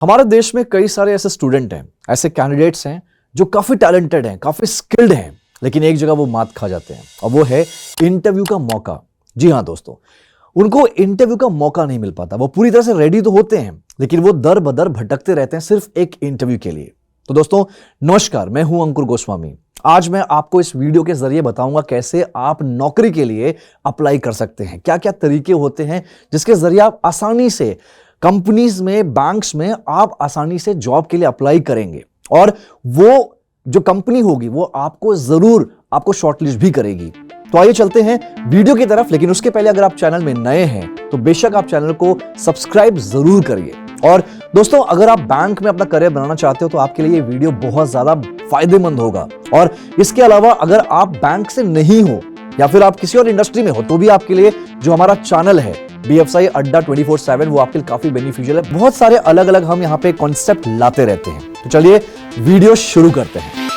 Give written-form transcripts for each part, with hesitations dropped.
हमारे देश में कई सारे ऐसे स्टूडेंट हैं, ऐसे कैंडिडेट्स हैं जो काफी टैलेंटेड हैं, काफी स्किल्ड हैं, लेकिन एक जगह वो मात खा जाते हैं और वो है इंटरव्यू का मौका। जी हाँ दोस्तों, उनको इंटरव्यू का मौका नहीं मिल पाता। वो पूरी तरह से रेडी तो होते हैं, लेकिन वो दर बदर भटकते रहते हैं सिर्फ एक इंटरव्यू के लिए। तो दोस्तों नमस्कार, मैं हूं अंकुर गोस्वामी। आज मैं आपको इस वीडियो के जरिए बताऊंगा कैसे आप नौकरी के लिए अप्लाई कर सकते हैं, क्या क्या तरीके होते हैं जिसके जरिए आप आसानी से कंपनीज में, बैंक्स में आप आसानी से जॉब के लिए अप्लाई करेंगे और वो जो कंपनी होगी वो आपको जरूर आपको शॉर्टलिस्ट भी करेगी। तो आइए चलते हैं वीडियो की तरफ, लेकिन उसके पहले अगर आप चैनल में नए हैं तो बेशक आप चैनल को सब्सक्राइब जरूर करिए। और दोस्तों अगर आप बैंक में अपना करियर बनाना चाहते हो तो आपके लिए ये वीडियो बहुत ज्यादा फायदेमंद होगा। और इसके अलावा अगर आप बैंक से नहीं हो या फिर आप किसी और इंडस्ट्री में हो तो भी आपके लिए जो हमारा चैनल है BFSI अड्डा 24/7 वो आपके लिए काफी बेनिफिशियल है। बहुत सारे अलग अलग हम यहाँ पे कॉन्सेप्ट लाते रहते हैं। तो चलिए वीडियो शुरू करते हैं।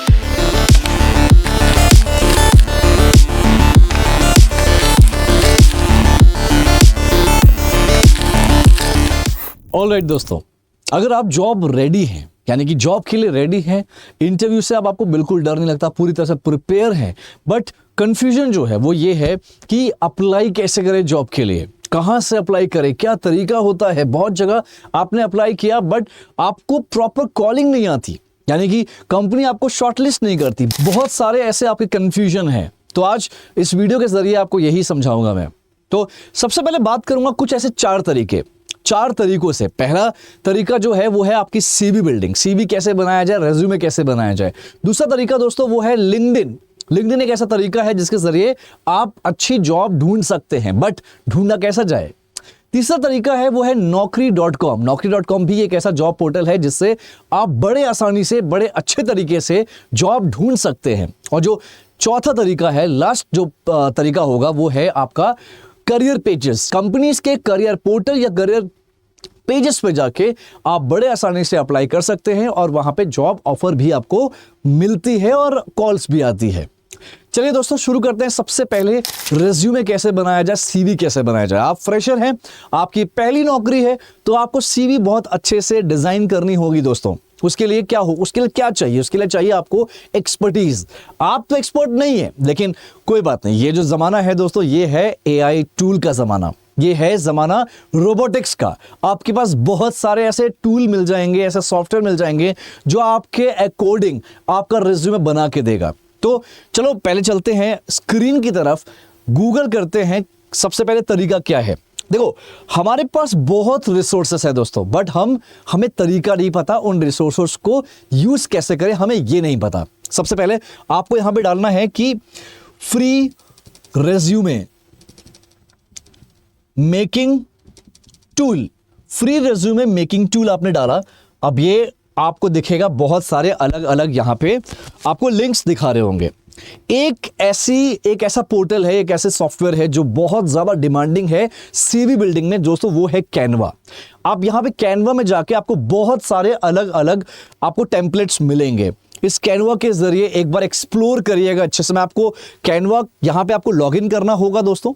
ऑलराइट दोस्तों, अगर आप जॉब रेडी हैं, यानी कि जॉब के लिए रेडी हैं, इंटरव्यू से अब आपको बिल्कुल डर नहीं लगता, पूरी तरह से प्रिपेयर हैं, बट कंफ्यूजन जो है वो ये है कि अप्लाई कैसे करें जॉब के लिए, कहां से अप्लाई करें, क्या तरीका होता है। बहुत जगह आपने अप्लाई किया बट आपको प्रॉपर कॉलिंग नहीं आती, यानी कि कंपनी आपको शॉर्टलिस्ट नहीं करती। बहुत सारे ऐसे आपके कंफ्यूजन है। तो आज इस वीडियो के जरिए आपको यही समझाऊंगा मैं। तो सबसे पहले बात करूंगा कुछ ऐसे चार तरीकों से। पहला तरीका जो है वो है आपकी सीवी बिल्डिंग, सीवी कैसे बनाया जाए, रेज्यूमे कैसे बनाया जाए। दूसरा तरीका दोस्तों वो है लिंक्डइन एक ऐसा तरीका है जिसके जरिए आप अच्छी जॉब ढूंढ सकते हैं, बट ढूंढना कैसा जाए। तीसरा तरीका है वो है नौकरी.com भी एक ऐसा जॉब पोर्टल है जिससे आप बड़े आसानी से, बड़े अच्छे तरीके से जॉब ढूंढ सकते हैं। और जो चौथा तरीका है, लास्ट जो तरीका होगा वो है आपका करियर पेजेस। कंपनीज के करियर पोर्टल या करियर पेजेस पे जाके आप बड़े आसानी से अप्लाई कर सकते हैं और वहां पे जॉब ऑफर भी आपको मिलती है और कॉल्स भी आती है। चलिए दोस्तों शुरू करते हैं। सबसे पहले रिज्यूमे कैसे बनाया जाए, सीवी कैसे बनाया जाए। आप फ्रेशर हैं, आपकी पहली नौकरी है, तो आपको सीवी बहुत अच्छे से डिजाइन करनी होगी दोस्तों। उसके लिए क्या चाहिए? उसके लिए चाहिए आपको एक्सपर्टीज। आप तो एक्सपर्ट नहीं है, लेकिन कोई बात नहीं। ये जो जमाना है दोस्तों, ये है AI टूल का जमाना, ये है जमाना रोबोटिक्स का। आपके पास बहुत सारे ऐसे टूल मिल जाएंगे, ऐसे सॉफ्टवेयर मिल जाएंगे जो आपके अकॉर्डिंग आपका रिज्यूमे बना के देगा। तो चलो पहले चलते हैं स्क्रीन की तरफ, गूगल करते हैं सबसे पहले तरीका क्या है। देखो हमारे पास बहुत रिसोर्सेस है दोस्तों, बट हमें तरीका नहीं पता उन रिसोर्सेस को यूज कैसे करें, हमें ये नहीं पता। सबसे पहले आपको यहां पे डालना है कि free resume making tool. Free resume making tool आपने डाला, अब ये आपको दिखेगा बहुत सारे अलग अलग यहां पे आपको लिंक्स दिखा रहे होंगे। एक ऐसा पोर्टल है, एक ऐसे सॉफ्टवेयर है जो बहुत ज्यादा डिमांडिंग है सीवी बिल्डिंग में दोस्तों, वो है कैनवा। आप यहां पे कैनवा में जाके आपको बहुत सारे अलग अलग आपको टेम्पलेट्स मिलेंगे। इस कैनवा के जरिए एक बार एक्सप्लोर करिएगा अच्छे से। मैं आपको कैनवा यहां पे आपको लॉगिन करना होगा दोस्तों।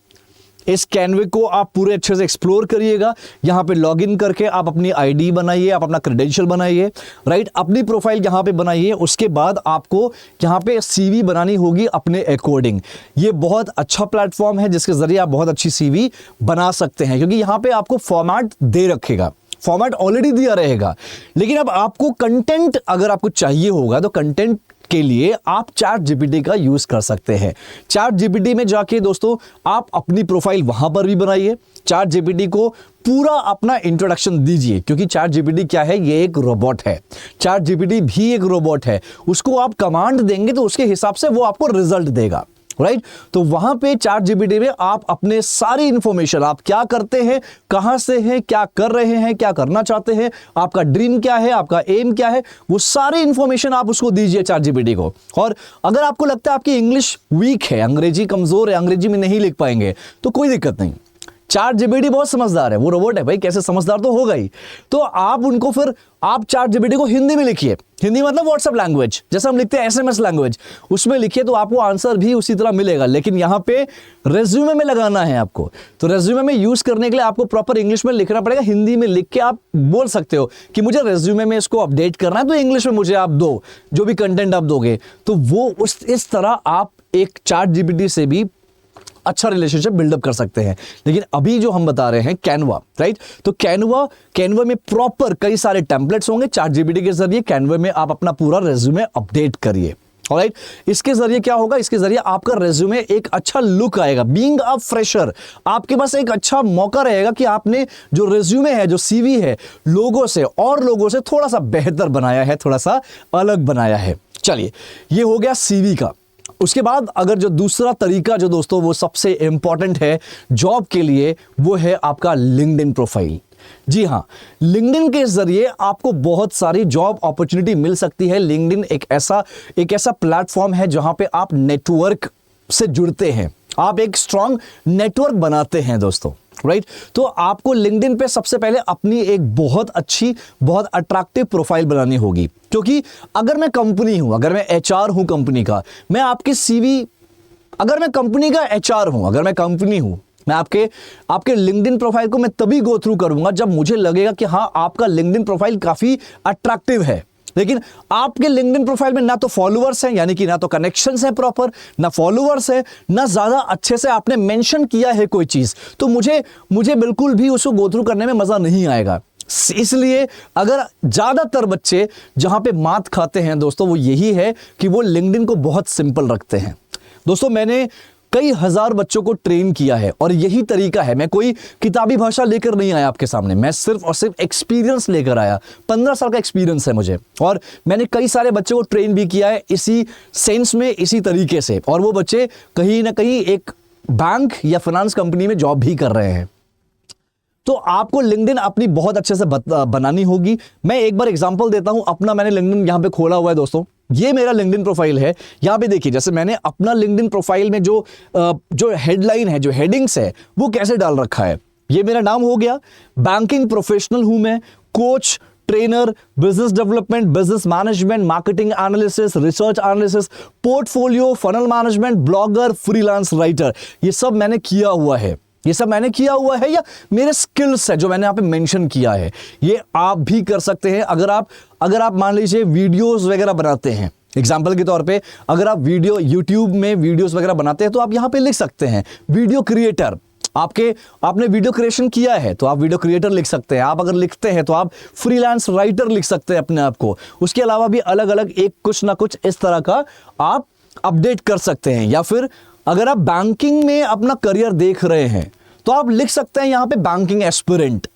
इस कैनवे को आप पूरे अच्छे से एक्सप्लोर करिएगा। यहां पे लॉगिन करके आप अपनी आईडी बनाइए, आप अपना क्रेडेंशियल बनाइए, राइट, अपनी प्रोफाइल यहां पे बनाइए। उसके बाद आपको यहां पे सीवी बनानी होगी अपने अकॉर्डिंग। ये बहुत अच्छा प्लेटफॉर्म है जिसके जरिए आप बहुत अच्छी सीवी बना सकते हैं, क्योंकि यहां पे आपको फॉर्मेट दे रखेगा, फॉर्मेट ऑलरेडी दिया रहेगा। लेकिन अब आपको कंटेंट अगर आपको चाहिए होगा तो कंटेंट के लिए आप ChatGPT का यूज कर सकते हैं। ChatGPT में जाके दोस्तों आप अपनी प्रोफाइल वहां पर भी बनाइए, ChatGPT को पूरा अपना इंट्रोडक्शन दीजिए, क्योंकि ChatGPT क्या है, ये एक रोबोट है। ChatGPT भी एक रोबोट है, उसको आप कमांड देंगे तो उसके हिसाब से वो आपको रिजल्ट देगा, राइट। तो वहां पे ChatGPT में आप अपने सारी इंफॉर्मेशन, आप क्या करते हैं, कहां से हैं, क्या कर रहे हैं, क्या करना चाहते हैं, आपका ड्रीम क्या है, आपका एम क्या है, वो सारी इंफॉर्मेशन आप उसको दीजिए ChatGPT को। और अगर आपको लगता है आपकी इंग्लिश वीक है, अंग्रेजी कमजोर है, अंग्रेजी में नहीं लिख पाएंगे, तो कोई दिक्कत नहीं। चैट जीपीटी बहुत समझदार है, वो रोबोट है भाई, कैसे समझदार तो होगा ही। तो आप उनको फिर आप चैट जीपीटी को हिंदी में लिखिए, हिंदी मतलब व्हाट्सएप लैंग्वेज, जैसे हम लिखते हैं एसएमएस लैंग्वेज, उसमें लिखिए तो आपको आंसर भी उसी तरह मिलेगा। लेकिन यहाँ पे रेज्यूमे में लगाना है आपको, तो रेज्यूमे में यूज करने के लिए आपको प्रॉपर इंग्लिश में लिखना पड़ेगा। हिंदी में लिख के आप बोल सकते हो कि मुझे रेज्यूमे में इसको अपडेट करना है, तो इंग्लिश में मुझे आप दो, जो भी कंटेंट आप दोगे। तो वो इस तरह आप एक चैट जीपीटी से भी अच्छा रिलेशनशिप बिल्डअप कर सकते हैं। लेकिन अभी जो हम बता रहे हैं कैनवा, राइट, तो कैनवा में प्रॉपर कई सारे टेम्पलेट्स होंगे। चैट जीपीटी के जरिए कैनवा में आप अपना पूरा रेज्यूमे अपडेट करिए। ऑलराइट, इसके जरिए क्या होगा, इसके जरिए आपका रेज्यूमे एक अच्छा लुक आएगा। बीइंग अ फ्रेशर आपके पास एक अच्छा मौका रहेगा कि आपने जो रेज्यूमे है, जो सीवी है, लोगों से थोड़ा सा बेहतर बनाया है, थोड़ा सा अलग बनाया है। चलिए, ये हो गया सीवी का। उसके बाद अगर जो दूसरा तरीका जो दोस्तों वो सबसे इंपॉर्टेंट है जॉब के लिए, वो है आपका लिंक्डइन प्रोफाइल। जी हाँ, लिंक्डइन के जरिए आपको बहुत सारी जॉब अपॉर्चुनिटी मिल सकती है। लिंक्डइन एक ऐसा प्लेटफॉर्म है जहां पे आप नेटवर्क से जुड़ते हैं, आप एक स्ट्रांग नेटवर्क बनाते हैं दोस्तों, राइट। तो आपको लिंक्डइन पे सबसे पहले अपनी एक बहुत अच्छी, बहुत अट्रैक्टिव प्रोफाइल बनानी होगी। क्योंकि अगर मैं कंपनी हूं, अगर मैं एचआर हूं कंपनी का, मैं आपके सीवी, अगर मैं कंपनी का एचआर हूं, अगर मैं कंपनी हूं, मैं आपके लिंक्डइन प्रोफाइल को मैं तभी गो थ्रू करूंगा जब मुझे लगेगा कि हाँ, आपका लिंक्डइन प्रोफाइल काफी अट्रैक्टिव है। लेकिन आपके लिंक्डइन प्रोफाइल में ना तो फॉलोअर्स हैं, यानी कि ना तो कनेक्शंस हैं प्रॉपर, ना फॉलोअर्स है, ना ज्यादा अच्छे से आपने मेंशन किया है कोई चीज, तो मुझे बिल्कुल भी उसको गो थ्रू करने में मजा नहीं आएगा। इसलिए अगर ज्यादातर बच्चे जहां पे मात खाते हैं दोस्तों, वो यही है कि वो लिंक्डइन को बहुत सिंपल रखते हैं। दोस्तों, मैंने कई हजार बच्चों को ट्रेन किया है और यही तरीका है। मैं कोई किताबी भाषा लेकर नहीं आया आपके सामने, मैं सिर्फ और सिर्फ एक्सपीरियंस लेकर आया। 15 साल का एक्सपीरियंस है मुझे, और मैंने कई सारे बच्चों को ट्रेन भी किया है इसी सेंस में, इसी तरीके से। और वो बच्चे कहीं ना कहीं एक बैंक या फाइनेंस कंपनी में जॉब भी कर रहे हैं। तो आपको लिंक्डइन अपनी बहुत अच्छे से बनानी होगी। मैं एक बार एग्जांपल देता हूं अपना। मैंने लिंक्डइन यहां पे खोला हुआ है दोस्तों, ये मेरा लिंक्डइन प्रोफाइल है। यहां पे देखिए, जैसे मैंने अपना लिंक्डइन प्रोफाइल में जो हेडलाइन है, जो हेडिंग्स है, वो कैसे डाल रखा है। ये मेरा नाम हो गया, बैंकिंग प्रोफेशनल हूं मैं, coach, trainer, business development, business management, marketing analysis, research analysis, portfolio, funnel management, blogger, freelance writer, ये सब मैंने किया हुआ है। या मेरे स्किल्स है जो मैंने यहाँ पे मेंशन किया है। ये आप भी कर सकते हैं। अगर आप मान लीजिए वीडियोस वगैरह बनाते हैं, एग्जाम्पल के तौर पे अगर आप यूट्यूब में वीडियोस वगैरह बनाते हैं, तो आप यहाँ पे लिख सकते हैं वीडियो क्रिएटर। आपने वीडियो क्रिएशन किया है तो आप वीडियो क्रिएटर लिख सकते हैं। आप अगर लिखते हैं तो आप फ्रीलांस राइटर लिख सकते हैं अपने आप को। उसके अलावा भी अलग अलग एक कुछ ना कुछ इस तरह का आप अपडेट कर सकते हैं। या फिर अगर आप बैंकिंग में अपना करियर देख रहे हैं तो आप लिख सकते हैं यहां पे बैंकिंग एस्पिरेंट,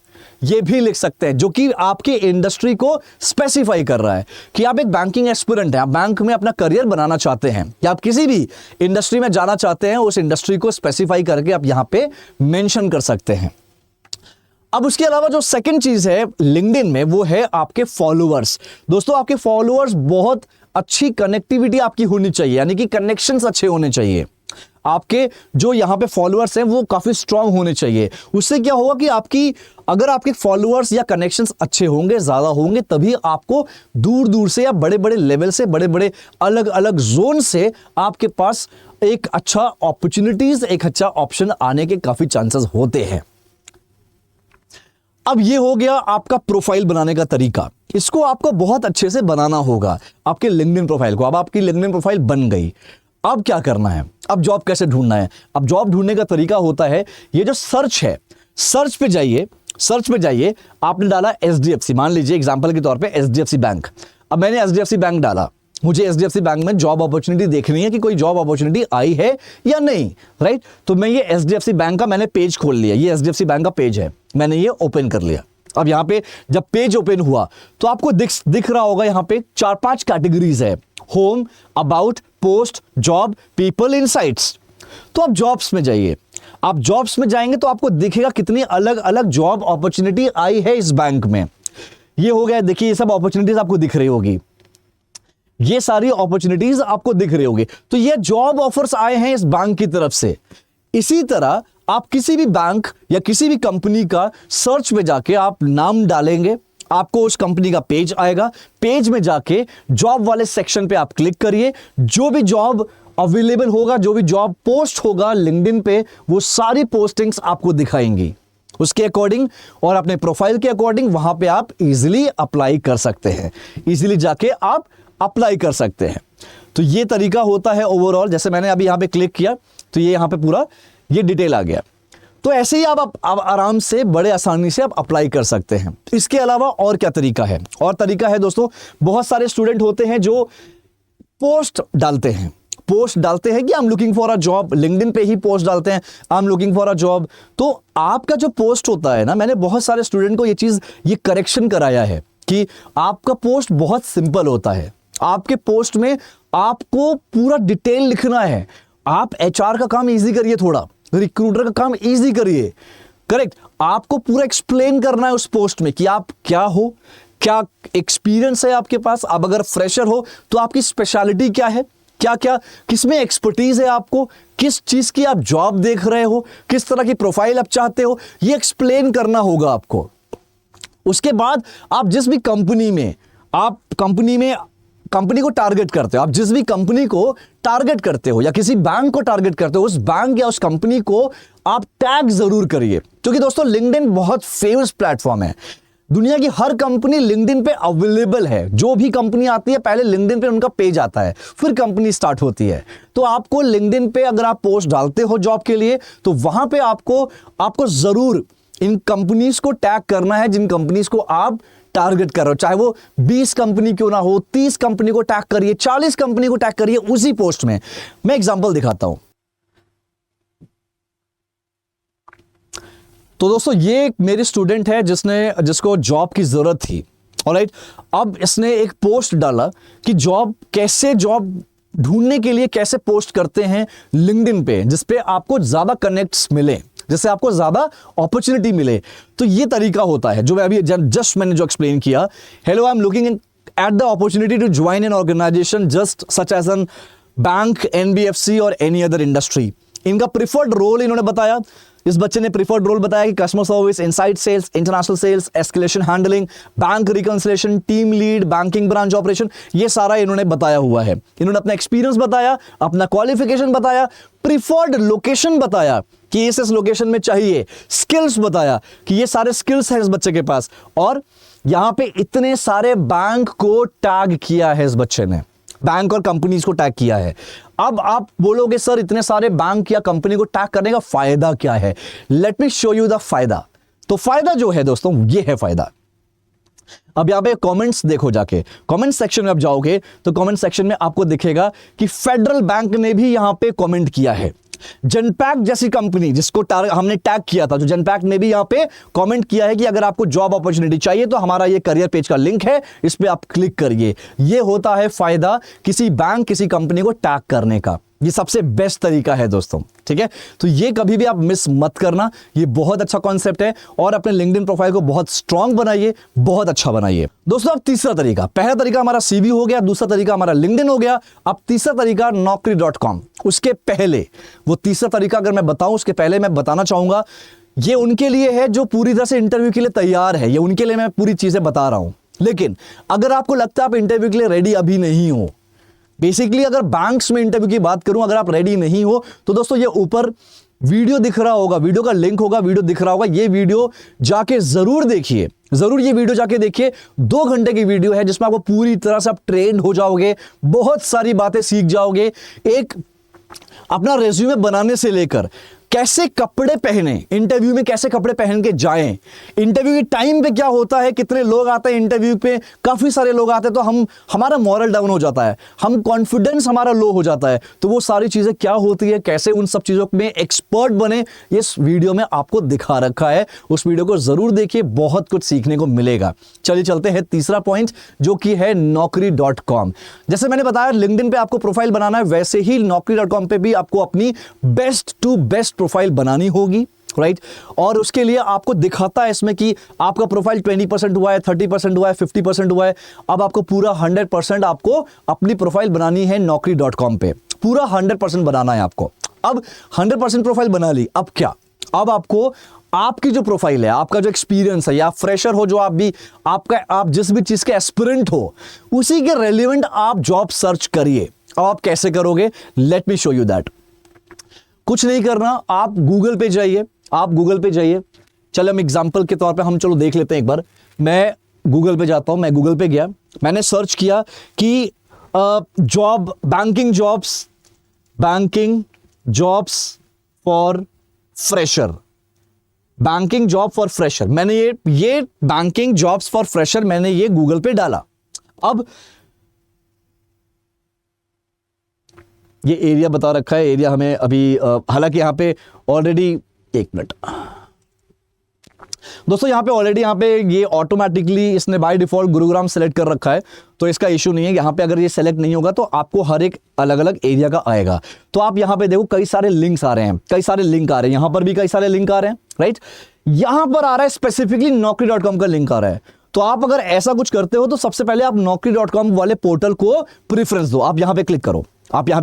ये भी लिख सकते हैं, जो कि आपके इंडस्ट्री को स्पेसिफाई कर रहा है कि आप एक बैंकिंग एस्पिरेंट हैं, आप बैंक में अपना करियर बनाना चाहते हैं या आप किसी भी इंडस्ट्री में जाना चाहते हैं। उस इंडस्ट्री को स्पेसिफाई करके आप यहां पे मेंशन कर सकते हैं। अब उसके अलावा जो सेकंड चीज है लिंक्डइन में, वो है आपके फॉलोअर्स। दोस्तों, आपके फॉलोअर्स, बहुत अच्छी कनेक्टिविटी आपकी होनी चाहिए, यानी कि कनेक्शंस अच्छे होने चाहिए। आपके जो यहां पे फॉलोअर्स हैं वो काफी स्ट्रांग होने चाहिए। उससे क्या होगा कि अगर आपके फॉलोअर्स या कनेक्शंस अच्छे होंगे, ज्यादा होंगे, तभी आपको दूर दूर से या बड़े बड़े लेवल से, बड़े बड़े अलग अलग जोन से आपके पास एक अच्छा अपॉर्चुनिटीज, एक अच्छा ऑप्शन आने के काफी चांसेस होते हैं। अब ये हो गया आपका प्रोफाइल बनाने का तरीका। इसको आपको बहुत अच्छे से बनाना होगा, आपके लिंक्डइन प्रोफाइल को। अब आपकी लिंक्डइन प्रोफाइल बन गई, अब क्या करना है, अब जॉब कैसे ढूंढना है। अब जॉब ढूंढने का तरीका होता है, ये जो सर्च है, सर्च पे जाइए। आपने डाला एचडीएफसी, मान लीजिए एग्जांपल के तौर पे एचडीएफसी बैंक। अब मैंने एचडीएफसी बैंक डाला, मुझे एचडीएफसी बैंक में जॉब अपॉर्चुनिटी देखनी है कि कोई जॉब अपॉर्चुनिटी आई है या नहीं, राइट। तो मैं ये एचडीएफसी बैंक का मैंने पेज खोल लिया, ये एचडीएफसी बैंक का पेज है, मैंने ये ओपन कर लिया। अब यहां पे जब पेज ओपन हुआ तो आपको दिख रहा होगा यहां पे 4-5 कैटेगरीज है, home, about, post, job, people, insights. तो आप जॉब्स में जाइए। आप जॉब्स में जाएंगे तो आपको दिखेगा कितनी अलग अलग जॉब अपॉर्चुनिटी आई है इस बैंक में। ये हो गया, देखिए ये सब अपॉर्चुनिटीज आपको दिख रही होगी, ये सारी अपॉर्चुनिटीज आपको दिख रही होगी। तो ये जॉब ऑफर्स आए हैं इस बैंक की तरफ से। इसी तरह आप किसी भी बैंक या किसी भी कंपनी का सर्च में जाके आप नाम डालेंगे, आपको उस कंपनी का पेज आएगा। पेज में जाके जॉब वाले सेक्शन पे आप क्लिक करिए। जो भी जॉब अवेलेबल होगा, जो भी जॉब पोस्ट होगा लिंक्डइन पे, वो सारी पोस्टिंग्स आपको दिखाएंगी। उसके अकॉर्डिंग और अपने प्रोफाइल के अकॉर्डिंग वहां पे आप इजीली अप्लाई कर सकते हैं, इजीली जाके आप अप्लाई कर सकते हैं। तो ये तरीका होता है ओवरऑल। जैसे मैंने अभी यहां पे क्लिक किया तो ये यहां पे पूरा ये डिटेल आ गया। तो ऐसे ही आप आराम से बड़े आसानी से आप अप्लाई कर सकते हैं। इसके अलावा और क्या तरीका है? और तरीका है दोस्तों, बहुत सारे स्टूडेंट होते हैं जो पोस्ट डालते हैं कि आई am looking for a job. LinkedIn पे ही पोस्ट डालते हैं आई am looking for a job. तो आपका जो पोस्ट होता है ना, मैंने बहुत सारे स्टूडेंट को ये करेक्शन कराया है कि आपका पोस्ट बहुत सिंपल होता है। आपके पोस्ट में आपको पूरा डिटेल लिखना है। आप एचआर का काम इजी करिए, थोड़ा रिक्रूटर का काम इजी करिए। करेक्ट, आपको पूरा एक्सप्लेन करना है उस पोस्ट में कि आप क्या हो, क्या एक्सपीरियंस है आपके पास। आप अगर फ्रेशर हो तो आपकी स्पेशलिटी क्या है, क्या क्या किसमें एक्सपर्टीज है, आपको किस चीज की आप जॉब देख रहे हो, किस तरह की प्रोफाइल आप चाहते हो, ये एक्सप्लेन करना होगा आपको। उसके बाद आप जिस भी कंपनी को टारगेट करते हो, आप जिस भी कंपनी को टारगेट करते हो या किसी बैंक को टारगेट करते हो, उस बैंक या उस कंपनी को आप टैग जरूर करिए। क्योंकि दोस्तों लिंक्डइन बहुत फेमस प्लेटफॉर्म है। दुनिया की हर कंपनी लिंक्डइन पे अवेलेबल है। जो भी कंपनी आती है पहले लिंक्डइन पे उनका पेज आता है, फिर कंपनी स्टार्ट होती है। तो आपको लिंक्डइन पे अगर आप पोस्ट डालते हो जॉब के लिए, तो वहां पे आपको जरूर इन कंपनीज को टैग करना है जिन कंपनीज को आप टारगेट कर रहे हो। चाहे वो 20 कंपनी क्यों ना हो, 30 कंपनी को टैग करिए, 40 कंपनी को टैग करिए उसी पोस्ट में। मैं एग्जांपल दिखाता हूं। तो दोस्तों ये एक मेरी स्टूडेंट है जिसको जॉब की जरूरत थी। ऑलराइट, अब इसने एक पोस्ट डाला कि जॉब ढूंढने के लिए कैसे पोस्ट करते हैं लिंक्डइन पे, जिसपे आपको ज्यादा कनेक्ट्स मिले, जिससे आपको ज्यादा अपॉर्चुनिटी मिले। तो ये तरीका होता है जो मैं अभी मैंने जो एक्सप्लेन किया। Hello, I am looking at the opportunity to join an organisation just such as an bank, NBFC और एनी अदर इंडस्ट्री। इनका प्रिफर्ड रोल इन्होंने बताया। इस बच्चे ने प्रिफर्ड रोल बताया कि customer service, inside sales, international sales, escalation handling, bank reconciliation, team lead, banking branch operation, ये सारा इन्होंने बताया हुआ है। इन्होंने अपना एक्सपीरियंस बताया, अपना क्वालिफिकेशन बताया, प्रिफर्ड लोकेशन बताया कि इस लोकेशन में चाहिए, स्किल्स बताया कि ये सारे स्किल्स हैं इस बच्चे के पास। और यहां पे इतने सारे बैंक को टैग किया है इस बच्चे ने, बैंक और कंपनीज को टैग किया है। अब आप बोलोगे सर इतने सारे बैंक या कंपनी को टैग करने का फायदा क्या है? Let me show you the फायदा। तो फायदा जो है दोस्तों, ये है फायदा। अब यहां पे कमेंट्स देखो, जाके कमेंट सेक्शन में आप जाओगे तो कमेंट सेक्शन में आपको दिखेगा कि फेडरल बैंक ने भी यहां पे कमेंट किया है। जनपैक्ट जैसी कंपनी जिसको हमने टैग किया था, जो जनपैक्ट ने भी यहां पे कमेंट किया है कि अगर आपको जॉब अपॉर्चुनिटी चाहिए तो हमारा ये करियर पेज का लिंक है, इस पे आप क्लिक करिए। ये होता है फायदा किसी बैंक, किसी कंपनी को टैग करने का। ये सबसे बेस्ट तरीका है दोस्तों, ठीक है। तो ये कभी भी आप मिस मत करना, ये बहुत अच्छा कॉन्सेप्ट है और अपने लिंक्डइन प्रोफाइल को बहुत स्ट्रांग बनाइए, बहुत अच्छा बनाइए। दोस्तों अब तीसरा तरीका, पहला तरीका हमारा सीवी हो गया, दूसरा तरीका हमारा लिंक्डइन हो गया, अब तीसरा तरीका naukri.com। उसके पहले वो तीसरा तरीका अगर मैं बताऊं, उसके पहले मैं बताना चाहूंगा ये उनके लिए है जो पूरी तरह से इंटरव्यू के लिए तैयार है। ये उनके लिए मैं पूरी चीजें बता रहा हूं। लेकिन अगर आपको लगता है आप इंटरव्यू के लिए रेडी अभी नहीं हो, बेसिकली अगर बैंक्स में इंटरव्यू की बात करूं, अगर आप रेडी नहीं हो तो दोस्तों ये ऊपर वीडियो दिख रहा होगा, वीडियो का लिंक होगा, वीडियो दिख रहा होगा, ये वीडियो जाके जरूर देखिए, जरूर ये वीडियो जाके देखिए। 2 घंटे की वीडियो है जिसमें आपको पूरी तरह से आप ट्रेन हो जाओगे, बहुत सारी बातें सीख जाओगे। एक अपना रेज्यूमे बनाने से लेकर कैसे कपड़े पहने, इंटरव्यू में कैसे कपड़े पहन के जाएं, इंटरव्यू के टाइम पे क्या होता है, कितने लोग आते हैं इंटरव्यू पे, काफी सारे लोग आते हैं तो हमारा मॉरल डाउन हो जाता है, हम कॉन्फिडेंस हमारा लो हो जाता है। तो वो सारी चीजें क्या होती है, कैसे उन सब चीजों में एक्सपर्ट बने, इस वीडियो में आपको दिखा रखा है। उस वीडियो को जरूर देखिए, बहुत कुछ सीखने को मिलेगा। चलिए चलते हैं तीसरा पॉइंट जो कि है naukri.com। जैसे मैंने बताया लिंक्डइन पे आपको प्रोफाइल बनाना है, वैसे ही naukri.com पे भी आपको अपनी बेस्ट टू बेस्ट प्रोफाइल बनानी होगी, राइट। और उसके लिए आपको दिखाता है इसमें कि आपका प्रोफाइल 20% हुआ है, 30% हुआ है, 50% हुआ है। अब आपको पूरा 100% आपको अपनी प्रोफाइल बनानी है naukri.com पे, पूरा 100% बनाना है आपको। अब 100% प्रोफाइल बना ली, अब क्या? अब आपको आपकी जो प्रोफाइल है, आपका जो एक्सपीरियंस है, या फ्रेशर हो जो आप भी, आप जिस भी चीज के एस्पिरेंट हो, उसी के रेलिवेंट आप जॉब सर्च करिए। अब आप कैसे करोगे, let me show you that. कुछ नहीं करना, आप गूगल पे जाइए, चलो हम एग्जांपल के तौर पे हम चलो देख लेते हैं एक बार। मैं गूगल पे जाता हूं, मैं गूगल पे गया, मैंने सर्च किया कि job, banking jobs for fresher, banking job for fresher. मैंने ये बैंकिंग जॉब्स फॉर फ्रेशर मैंने ये गूगल पे डाला। अब ये एरिया बता रखा है, एरिया हमें अभी हालांकि यहां पे ऑलरेडी, एक मिनट दोस्तों, यहां पे ऑलरेडी यहां पे ये ऑटोमेटिकली इसने बाय डिफॉल्ट गुरुग्राम सेलेक्ट कर रखा है, तो इसका इशू नहीं है। यहां पे अगर ये सेलेक्ट नहीं होगा तो आपको हर एक अलग अलग एरिया का आएगा। तो आप यहां पे देखो कई सारे लिंक्स आ रहे हैं, यहां पर भी कई सारे लिंक आ रहे हैं, राइट। यहां पर आ रहा है स्पेसिफिकली naukri.com का लिंक आ रहा है। तो आप अगर ऐसा कुछ करते हो तो सबसे पहले आप naukri.com वाले पोर्टल को प्रेफरेंस दो। आप यहां पे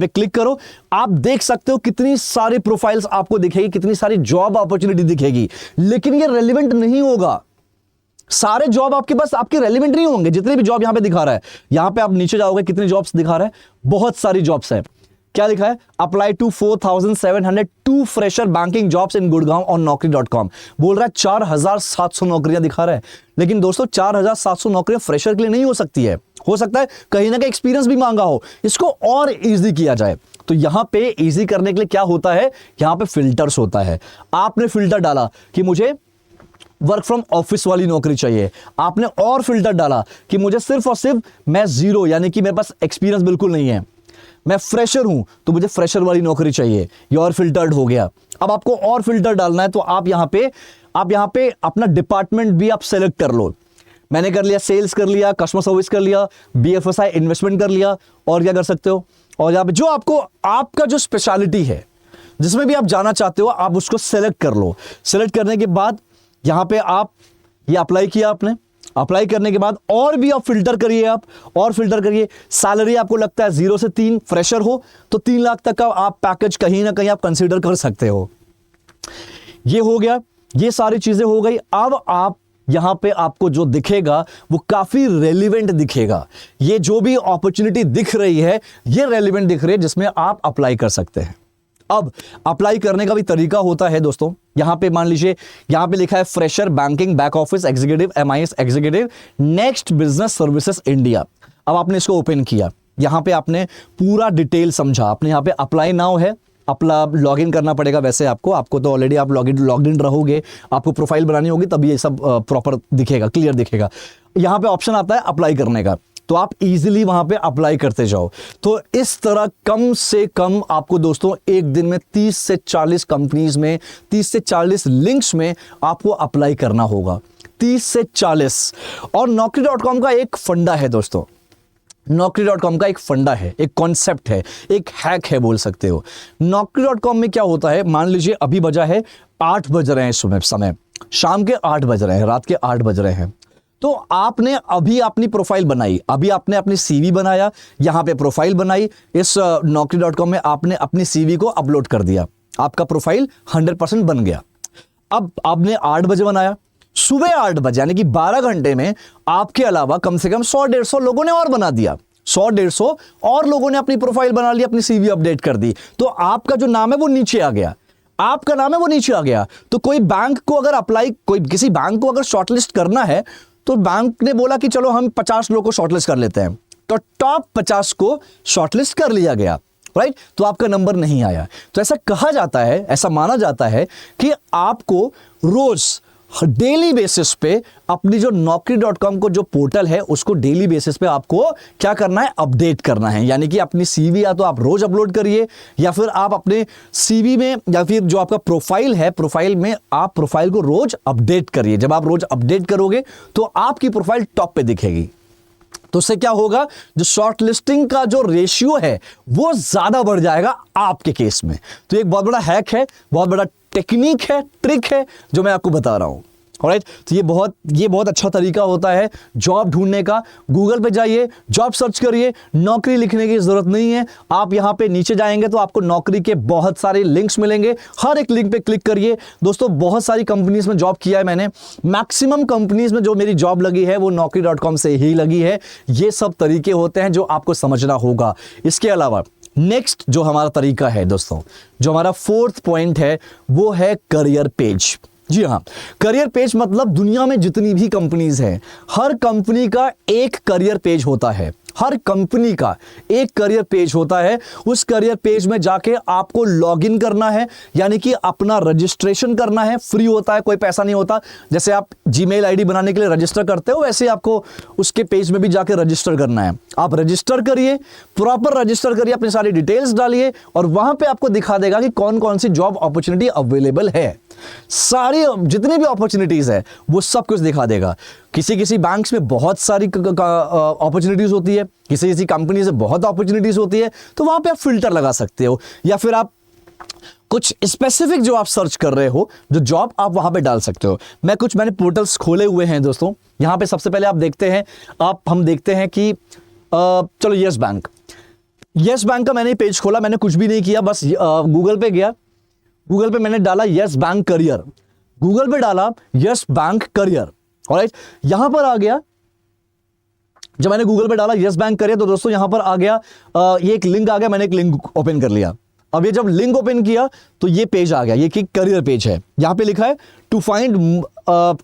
क्लिक करो, आप देख सकते हो कितनी सारी प्रोफाइल्स आपको दिखेगी, कितनी सारी जॉब अपॉर्चुनिटी दिखेगी, लेकिन ये रेलिवेंट नहीं होगा। सारे जॉब आपके पास आपके रेलिवेंट नहीं होंगे। जितने भी जॉब यहां पे दिखा रहा है, यहां पे आप नीचे जाओगे, कितनी जॉब्स दिखा रहा है, बहुत सारी जॉब्स है। क्या लिखा है, apply to 4702 fresher banking jobs in Gurgaon on naukri.com। बोल रहा है 4700 नौकरियां दिखा रहा है, लेकिन दोस्तों 4700 नौकरियां फ्रेशर के लिए नहीं हो सकती है। हो सकता है कहीं ना कहीं एक्सपीरियंस भी मांगा हो, इसको और इजी किया जाए। तो यहां पे इजी करने के लिए क्या होता है, यहां पे फिल्टर्स होता है। आपने फिल्टर डाला कि मुझे वर्क फ्रॉम ऑफिस वाली नौकरी चाहिए, आपने और फिल्टर डाला कि मुझे सिर्फ और सिर्फ मैं जीरो, यानी कि मेरे पास एक्सपीरियंस बिल्कुल नहीं है, मैं फ्रेशर हूं, तो मुझे फ्रेशर वाली नौकरी चाहिए, ये और फिल्टर्ड हो गया। अब आपको और फिल्टर डालना है, तो आप यहां पे अपना डिपार्टमेंट भी आप सेलेक्ट कर लो। मैंने कर लिया, सेल्स कर लिया, कस्टमर सर्विस कर लिया, BFSI इन्वेस्टमेंट कर लिया, और क्या कर सकते हो, और यहां पे जो आपका जो स्पेशलिटी है, जिसमें भी आप जाना चाहते हो, आप उसको सेलेक्ट कर लो। सेलेक्ट करने के बाद यहां पे आप ये अप्लाई किया, आपने अप्लाई करने के बाद और भी आप फिल्टर करिए, सैलरी आपको लगता है 0 से 3, फ्रेशर हो तो 3 लाख तक का आप पैकेज कहीं ना कहीं आप कंसीडर कर सकते हो। ये हो गया, ये सारी चीजें हो गई। अब आप यहां पे आपको जो दिखेगा वो काफी रेलिवेंट दिखेगा। ये जो भी अपॉर्चुनिटी दिख रही है, ये रेलिवेंट दिख रही है, जिसमें आप अप्लाई कर सकते हैं। अब अप्लाई करने का भी तरीका होता है दोस्तों। यहां पे मान लीजिए, यहां पे लिखा है fresher banking back office executive MIS executive next business services India. अब आपने इसको ओपन किया, यहां पे आपने पूरा डिटेल समझा, आपने यहां पे अप्लाई नाउ है, अपना लॉगिन करना पड़ेगा। वैसे आपको तो ऑलरेडी आप लॉगिन रहोगे, आपको प्रोफाइल बनानी होगी, तभी ये सब प्रॉपर दिखेगा, क्लियर दिखेगा। यहां पे ऑप्शन आता है अप्लाई करने का, तो आप इजीली वहां पे अप्लाई करते जाओ। तो इस तरह कम से कम आपको दोस्तों एक दिन में 30 से 40 कंपनीज में, 30 से 40 लिंक्स में आपको अप्लाई करना होगा, 30 से 40। और naukri.com का एक फंडा है दोस्तों, naukri.com का एक फंडा है, एक कॉन्सेप्ट है, एक हैक है बोल सकते हो। naukri.com में क्या होता है, मान लीजिए अभी बजा है 8 बज रहे हैं, सुबह समय शाम के 8 बज रहे हैं, रात के 8 बज रहे हैं। तो आपने अभी अपनी प्रोफाइल बनाई, अभी आपने अपनी CV बनाया, यहां पे प्रोफाइल बनाई, इस naukri.com में आपने अपनी CV को अपलोड कर दिया, आपका प्रोफाइल 100% बन गया। अब आपने 8 बजे बनाया, सुबह 8 बजे यानी कि 12 घंटे में आपके अलावा कम से कम 100-150 लोगों ने और बना दिया, 100-150 और लोगों ने अपनी प्रोफाइल बना ली, अपनी CV अपडेट कर दी। तो आपका जो नाम है वो नीचे आ गया, आपका नाम है वो नीचे आ गया। तो कोई बैंक को अगर किसी बैंक को अगर शॉर्टलिस्ट करना है, तो बैंक ने बोला कि चलो हम 50 लोगों को शॉर्टलिस्ट कर लेते हैं, तो टॉप 50 को शॉर्टलिस्ट कर लिया गया, राइट। तो आपका नंबर नहीं आया। तो ऐसा कहा जाता है, ऐसा माना जाता है कि आपको रोज डेली बेसिस पे अपनी जो naukri.com को जो पोर्टल है उसको डेली बेसिस पे आपको क्या करना है, अपडेट करना है। यानी कि अपनी CV या तो आप रोज अपलोड करिए, या फिर आप अपने CV में, या फिर जो आपका प्रोफाइल है, प्रोफाइल में आप प्रोफाइल को रोज अपडेट करिए। जब आप रोज अपडेट करोगे तो आपकी प्रोफाइल टॉप पे दिखेगी। तो उससे क्या होगा, जो शॉर्ट लिस्टिंग का जो रेशियो है वो ज्यादा बढ़ जाएगा आपके केस में। तो एक बहुत बड़ा हैक है, बहुत बड़ा टेक्निक है, ट्रिक है जो मैं आपको बता रहा हूं। ऑलराइट, तो ये बहुत अच्छा तरीका होता है जॉब ढूंढने का। गूगल पे जाइए, जॉब सर्च करिए, नौकरी लिखने की जरूरत नहीं है। आप यहां पे नीचे जाएंगे तो आपको नौकरी के बहुत सारे लिंक्स मिलेंगे, हर एक लिंक पे क्लिक करिए। दोस्तों बहुत सारी कंपनीज में जॉब किया है मैंने, मैक्सिमम कंपनीज में जो मेरी जॉब लगी है वो naukri.com से ही लगी है। ये सब तरीके होते हैं जो आपको समझना होगा। इसके अलावा नेक्स्ट जो हमारा तरीका है दोस्तों, जो हमारा फोर्थ पॉइंट है, वो है करियर पेज। जी हाँ, करियर पेज मतलब दुनिया में जितनी भी कंपनीज हैं, हर कंपनी का एक करियर पेज होता है। हर कंपनी का एक करियर पेज होता है। उस करियर पेज में जाके आपको लॉगिन करना है, यानी कि अपना रजिस्ट्रेशन करना है। फ्री होता है, कोई पैसा नहीं होता। जैसे आप जीमेल आईडी बनाने के लिए रजिस्टर करते हो, वैसे आपको उसके पेज में भी जाके रजिस्टर करना है। आप रजिस्टर करिए, प्रॉपर रजिस्टर करिए, अपनी सारी डिटेल्स डालिए और वहां पे आपको दिखा देगा कि कौन कौन सी जॉब अपॉर्चुनिटी अवेलेबल है। सारी जितनी भी अपॉर्चुनिटीज है वो सब कुछ दिखा देगा। किसी बैंक्स में बहुत सारी अपॉर्चुनिटीज होती है, किसी कंपनी से बहुत अपॉर्चुनिटीज होती है, तो वहां पे आप फिल्टर लगा सकते हो, या फिर आप कुछ स्पेसिफिक जो आप सर्च कर रहे हो, जो जॉब आप वहां पे डाल सकते हो। मैंने पोर्टल्स खोले हुए हैं दोस्तों। यहां पे सबसे पहले आप देखते हैं, हम देखते हैं कि चलो यस बैंक का मैंने पेज खोला। मैंने कुछ भी नहीं किया, बस गूगल पे गया, गूगल पे मैंने डाला यस बैंक करियर, गूगल पे डाला यस बैंक करियर। ऑलराइट, यहां पर आ गया। जब मैंने गूगल पे डाला यस बैंक करियर तो दोस्तों यहां पर आ गया, ये एक लिंक आ गया। मैंने एक लिंक ओपन कर लिया। अब ये जब लिंक ओपन किया तो ये पेज आ गया, ये कि करियर पेज है। यहां पे लिखा है to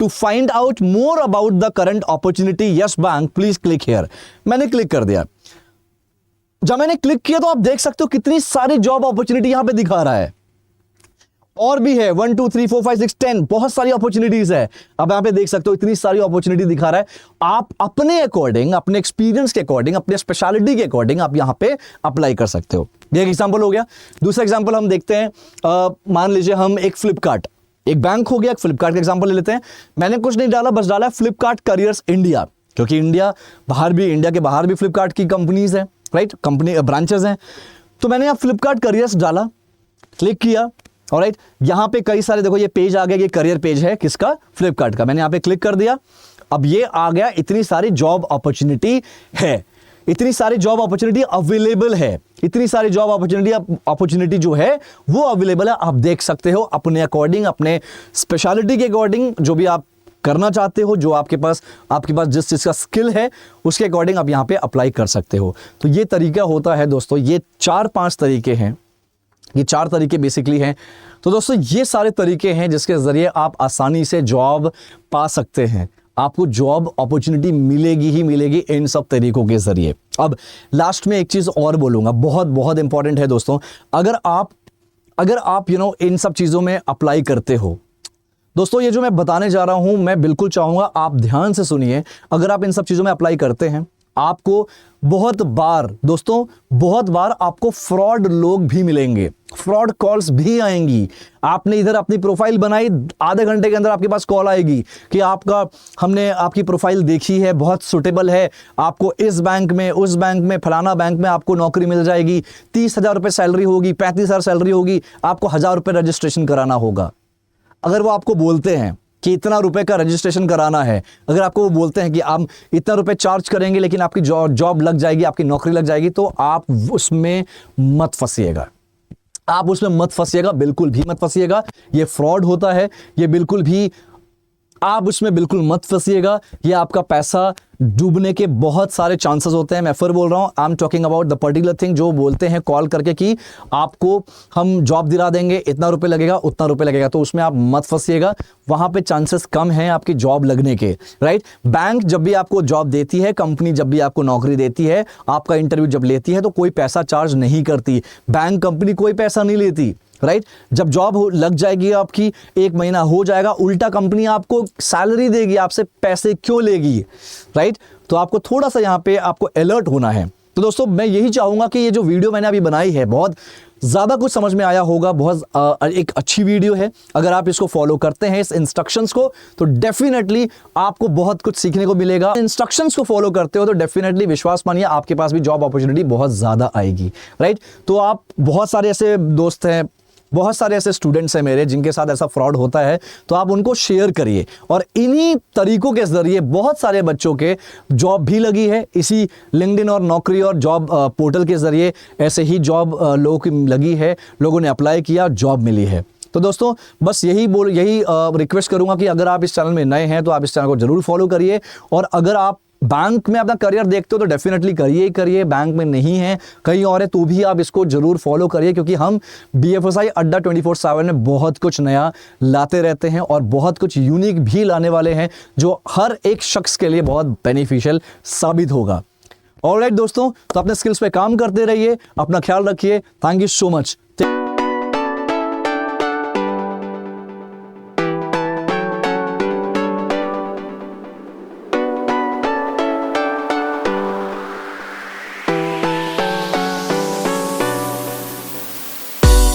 find out more about the current opportunity Yes Bank please click here. मैंने क्लिक कर दिया। जब मैंने क्लिक किया तो आप देख सकते हो कितनी सारी जॉब अपॉर्चुनिटी यहां पे दिखा रहा है। और भी है 1 2 3 4 5 6 10, बहुत सारी अपॉर्चुनिटीज है। अब यहां पे देख सकते हो इतनी सारी अपॉर्चुनिटी दिखा रहा है। आप अपने अकॉर्डिंग, अपने एक्सपीरियंस के अकॉर्डिंग, अपने स्पेशलिटी के अकॉर्डिंग आप यहां पे अप्लाई कर सकते हो। ये एक एग्जांपल हो गया। दूसरा एग्जांपल हम देखते हैं, मान लीजिए हम एक फ्लिपकार्ट, एक बैंक हो गया, एक फ्लिपकार्ट का एग्जांपल ले लेते हैं। मैंने कुछ नहीं डाला, बस डाला फ्लिपकार्ट करियर्स इंडिया, क्योंकि इंडिया के बाहर भी फ्लिपकार्ट की कंपनीज है, राइट, कंपनी ब्रांचेस हैं। तो मैंने यहाँ फ्लिपकार्ट करियर्स डाला, क्लिक किया। ऑलराइट, यहां पे कई सारे, देखो ये पेज आ गया, ये करियर पेज है किसका, फ्लिपकार्ट का। मैंने यहां पे क्लिक कर दिया। अब ये आ गया, इतनी सारी जॉब अपॉर्चुनिटी है, इतनी सारी जॉब अपॉर्चुनिटी अवेलेबल है, इतनी सारी जॉब अपॉर्चुनिटी जो है वो अवेलेबल है। आप देख सकते हो अपने अकॉर्डिंग, अपने स्पेशलिटी के अकॉर्डिंग, जो भी आप करना चाहते हो, जो आपके पास जिस चीज का स्किल है उसके अकॉर्डिंग आप यहां पे अप्लाई कर सकते हो। तो ये तरीका होता है दोस्तों। ये 4-5 तरीके हैं, ये 4 तरीके बेसिकली हैं। तो दोस्तों ये सारे तरीके हैं जिसके जरिए आप आसानी से जॉब पा सकते हैं। आपको जॉब अपॉर्चुनिटी मिलेगी ही मिलेगी इन सब तरीकों के जरिए। अब लास्ट में एक चीज और बोलूंगा, बहुत बहुत इंपॉर्टेंट है दोस्तों। अगर आप इन सब चीजों में अप्लाई करते हो, दोस्तों ये जो मैं बताने जा रहा हूं, मैं बिल्कुल चाहूंगा आप ध्यान से सुनिए। अगर आप इन सब चीजों में अप्लाई करते हैं, आपको बहुत बार आपको फ्रॉड लोग भी मिलेंगे, फ्रॉड कॉल्स भी आएंगी। आपने इधर अपनी प्रोफाइल बनाई, आधे घंटे के अंदर आपके पास कॉल आएगी कि हमने आपकी प्रोफाइल देखी है, बहुत सुटेबल है, आपको इस बैंक में, उस बैंक में, फलाना बैंक में आपको नौकरी मिल जाएगी, 30,000 रुपये सैलरी होगी, 35,000 सैलरी होगी, आपको 1,000 रुपये रजिस्ट्रेशन कराना होगा। अगर वो आपको बोलते हैं कि इतना रुपए का रजिस्ट्रेशन कराना है, अगर आपको वो बोलते हैं कि आप इतना रुपए चार्ज करेंगे लेकिन आपकी जॉब लग जाएगी, आपकी नौकरी लग जाएगी, तो आप उसमें मत फंसिएगा। बिल्कुल भी मत फंसिएगा। ये फ्रॉड होता है, ये बिल्कुल भी आप उसमें बिल्कुल मत फंसिएगा। ये आपका पैसा डूबने के बहुत सारे चांसेस होते हैं। मैं फिर बोल रहा हूं, I am talking about the particular thing, जो बोलते हैं कॉल करके कि आपको हम जॉब दिला देंगे, इतना रुपए लगेगा, उतना रुपए लगेगा, तो उसमें आप मत फंसिएगा। वहां पे चांसेस कम हैं आपकी जॉब लगने के, राइट। बैंक जब भी आपको जॉब देती है, कंपनी जब भी आपको नौकरी देती है, आपका इंटरव्यू जब लेती है, तो कोई पैसा चार्ज नहीं करती बैंक, कंपनी कोई पैसा नहीं लेती, राइट। जब जॉब लग जाएगी आपकी, 1 महीना हो जाएगा, उल्टा कंपनी आपको सैलरी देगी, आपसे पैसे क्यों लेगी, राइट। तो आपको थोड़ा सा यहाँ पे आपको अलर्ट होना है। तो दोस्तों मैं यही चाहूंगा कि ये जो वीडियो मैंने अभी बनाई है, बहुत ज्यादा कुछ समझ में आया होगा, बहुत एक अच्छी वीडियो है। अगर आप इसको फॉलो करते हैं, इस इंस्ट्रक्शंस को, तो डेफिनेटली आपको बहुत कुछ सीखने को मिलेगा। इंस्ट्रक्शंस को फॉलो करते हो तो डेफिनेटली विश्वास मानिए आपके पास भी जॉब अपॉर्चुनिटी बहुत ज्यादा आएगी, राइट। तो आप, बहुत सारे ऐसे दोस्त हैं, बहुत सारे ऐसे स्टूडेंट्स हैं मेरे जिनके साथ ऐसा फ्रॉड होता है, तो आप उनको शेयर करिए। और इन्हीं तरीकों के जरिए बहुत सारे बच्चों के जॉब भी लगी है, इसी लिंक्डइन और नौकरी और जॉब पोर्टल के जरिए ऐसे ही जॉब लोगों की लगी है, लोगों ने अप्लाई किया, जॉब मिली है। तो दोस्तों बस यही रिक्वेस्ट करूंगा कि अगर आप इस चैनल में नए हैं तो आप इस चैनल को जरूर फॉलो करिए, और अगर आप बैंक में अपना करियर देखते हो तो डेफिनेटली करिए ही करिए, बैंक में नहीं है कहीं और है तो भी आप इसको जरूर फॉलो करिए, क्योंकि हम BFSI अड्डा 24/7 में बहुत कुछ नया लाते रहते हैं और बहुत कुछ यूनिक भी लाने वाले हैं जो हर एक शख्स के लिए बहुत बेनिफिशियल साबित होगा। ऑलराइट दोस्तों, तो अपने स्किल्स पे काम करते रहिए, अपना ख्याल रखिए। Thank you so much.